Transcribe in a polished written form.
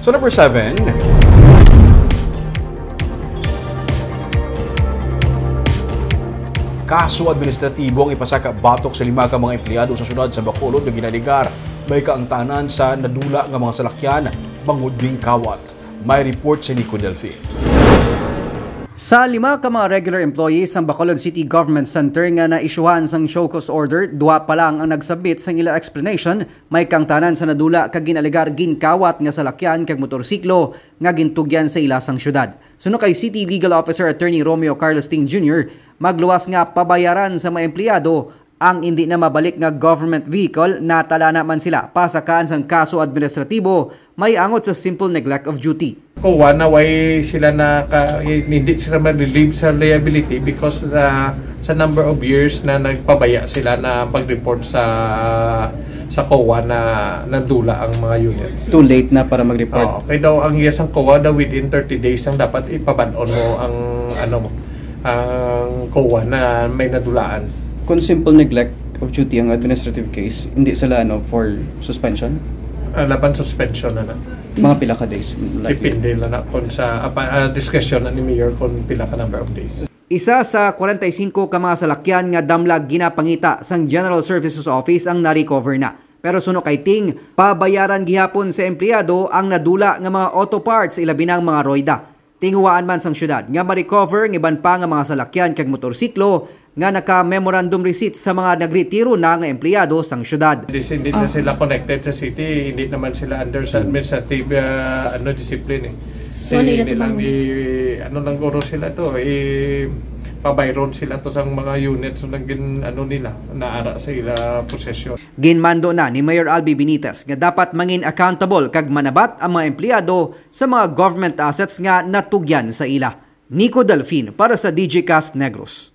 So number 7, kaso administratibo ang ipasaka batok sa 5 ka mga empleyado sa syudad sa Bacolod nga ginaligar may kaangtanan sa nadula nga mga salakyan bangod ging kawat. May report si Nico Delfin. Sa 5 ka mga regular employees sa Bacolod City Government Center nga naisyuhan sang show cause order, 2 pa lang ang nagsabit sang ila explanation, may kangtanan sa nadula kag ginaligar ginkawat nga salakyan kag motorsiklo nga gintugyan sa ila sang syudad. Suno kay City Legal Officer Attorney Romeo Carlos Ting Jr., magluwas nga pabayaran sa mga empleyado ang hindi na mabalik nga government vehicle na tala naman sila pasakaan sang kaso administratibo may angot sa simple neglect of duty. Kung na why sila hindi sila ma-relieve sa liability because sa number of years na nagpabaya sila na pag-report sa COA na nadula ang mga units. Too late na para mag-report. Okay daw ang yes ang COA daw within 30 days ang dapat ipaban-on mo ang ang COA na may nadulaan. Kung simple neglect of duty ang administrative case, hindi sila for suspension? Laban suspension na. Mga pila ka days? Depende lang na kung sa discretion ni Mayor kung pila ka number of days. Isa sa 45 ka mga salakyan nga damlag ginapangita sang General Services Office ang na-recover na. Pero suno kay Ting, pabayaran gihapon sa empleyado ang nadula nga mga auto parts ilabi ng mga roida. Tinguwaan man sang syudad nga ma-recover ng iban pa nga mga salakyan kag motorsiklo nga naka-memorandum receipt sa mga nagretiro na nga empleyado sang syudad. Hindi na sila connected sa city, hindi naman sila under sa administrative discipline. So, nilang lang guro sila to, pabayron sila to sang mga units na nila, naara sa ila posesyon. Ginmando na ni Mayor Albi Benitez nga dapat mangin accountable kag manabat ang mga empleyado sa mga government assets nga natugyan sa ila. Nico Delfin para sa DJcast Negros.